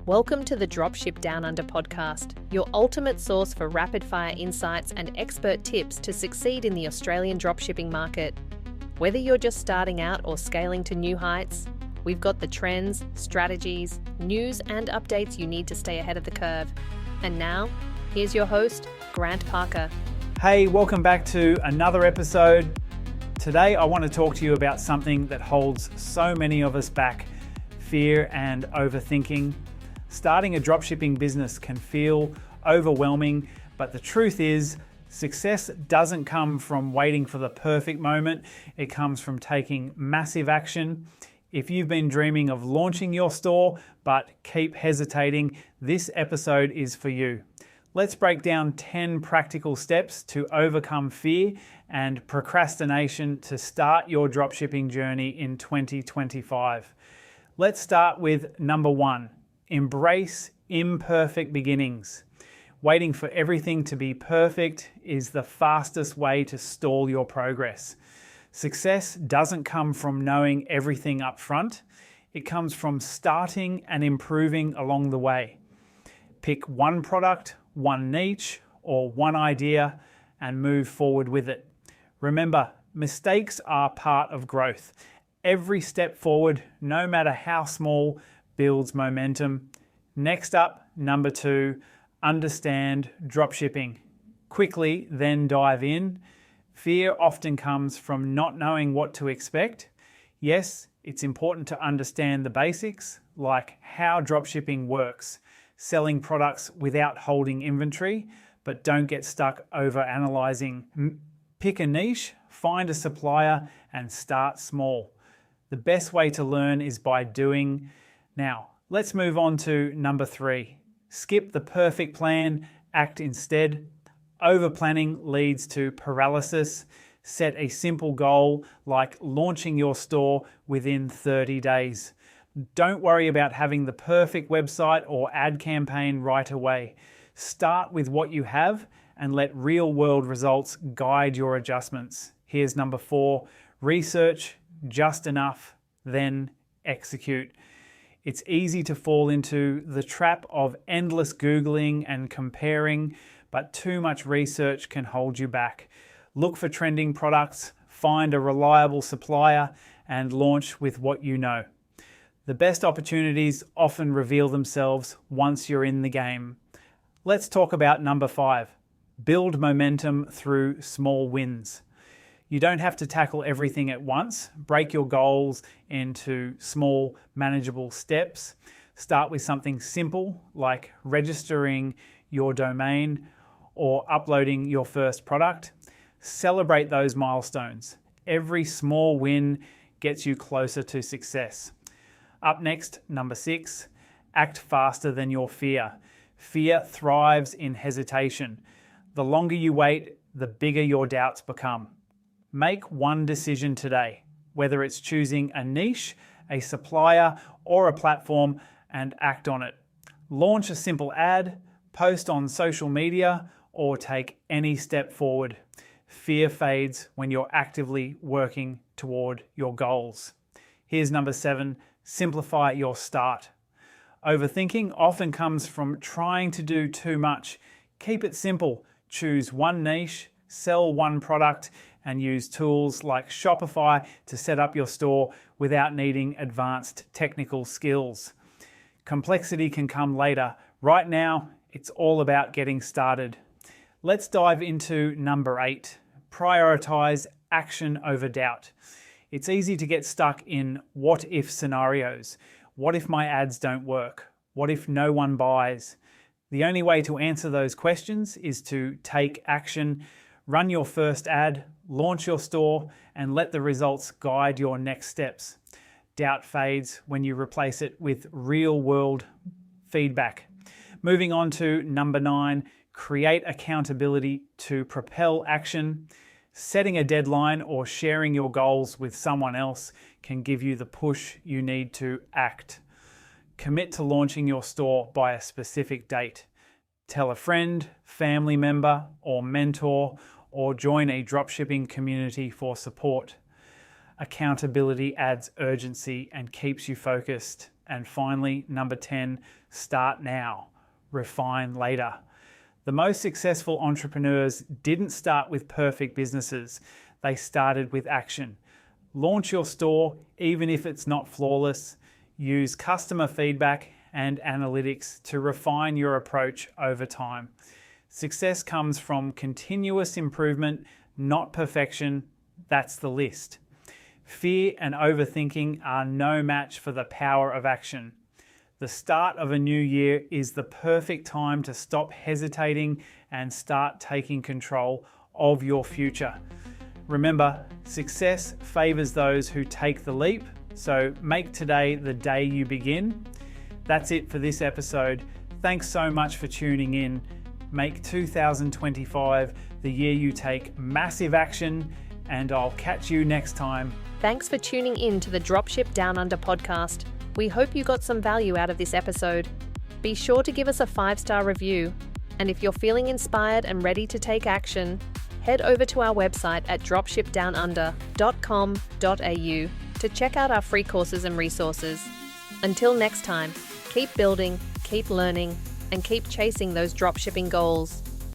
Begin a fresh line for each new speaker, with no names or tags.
Welcome to the Dropship Downunder podcast, your ultimate source for rapid-fire insights and expert tips to succeed in the Australian dropshipping market. Whether you're just starting out or scaling to new heights, we've got the trends, strategies, news and updates you need to stay ahead of the curve. And now, here's your host, Grant Parker.
Hey, welcome back to another episode. Today I want to talk to you about something that holds so many of us back: fear and overthinking. Starting a dropshipping business can feel overwhelming, but the truth is, success doesn't come from waiting for the perfect moment. It comes from taking massive action. If you've been dreaming of launching your store but keep hesitating, this episode is for you. Let's break down 10 practical steps to overcome fear and procrastination to start your dropshipping journey in 2025. Let's start with number 1. Embrace imperfect beginnings. Waiting for everything to be perfect is the fastest way to stall your progress. Success doesn't come from knowing everything up front. It comes from starting and improving along the way. Pick one product, one niche, or one idea and move forward with it. Remember, mistakes are part of growth. Every step forward, no matter how small, builds momentum. Next up, number 2, understand dropshipping. Quickly, then dive in. Fear often comes from not knowing what to expect. Yes, it's important to understand the basics, like how dropshipping works, selling products without holding inventory, but don't get stuck over analyzing. Pick a niche, find a supplier, and start small. The best way to learn is by doing. Now, let's move on to number 3. Skip the perfect plan, act instead. Over-planning leads to paralysis. Set a simple goal like launching your store within 30 days. Don't worry about having the perfect website or ad campaign right away. Start with what you have and let real-world results guide your adjustments. Here's number 4. Research just enough, then execute. It's easy to fall into the trap of endless Googling and comparing, but too much research can hold you back. Look for trending products, find a reliable supplier, and launch with what you know. The best opportunities often reveal themselves once you're in the game. Let's talk about number 5. Build momentum through small wins. You don't have to tackle everything at once. Break your goals into small, manageable steps. Start with something simple like registering your domain or uploading your first product. Celebrate those milestones. Every small win gets you closer to success. Up next, number 6, act faster than your fear. Fear thrives in hesitation. The longer you wait, the bigger your doubts become. Make one decision today, whether it's choosing a niche, a supplier, or a platform, and act on it. Launch a simple ad, post on social media, or take any step forward. Fear fades when you're actively working toward your goals. Here's number 7, simplify your start. Overthinking often comes from trying to do too much. Keep it simple. Choose one niche, sell one product, and use tools like Shopify to set up your store without needing advanced technical skills. Complexity can come later. Right now, it's all about getting started. Let's dive into number 8. Prioritize action over doubt. It's easy to get stuck in what-if scenarios. What if my ads don't work? What if no one buys? The only way to answer those questions is to take action. Run your first ad, launch your store, and let the results guide your next steps. Doubt fades when you replace it with real-world feedback. Moving on to number 9, create accountability to propel action. Setting a deadline or sharing your goals with someone else can give you the push you need to act. Commit to launching your store by a specific date. Tell a friend, family member, or mentor, or join a dropshipping community for support. Accountability adds urgency and keeps you focused. And finally, number 10, start now, refine later. The most successful entrepreneurs didn't start with perfect businesses. They started with action. Launch your store, even if it's not flawless. Use customer feedback and analytics to refine your approach over time. Success comes from continuous improvement, not perfection. That's the list. Fear and overthinking are no match for the power of action. The start of a new year is the perfect time to stop hesitating and start taking control of your future. Remember, success favors those who take the leap, so make today the day you begin. That's it for this episode. Thanks so much for tuning in. Make 2025 the year you take massive action, and I'll catch you next time.
Thanks for tuning in to the Dropship Downunder podcast. We hope you got some value out of this episode. Be sure to give us a 5-star review. And if you're feeling inspired and ready to take action, head over to our website at dropshipdownunder.com.au to check out our free courses and resources. Until next time, keep building, keep learning, and keep chasing those dropshipping goals.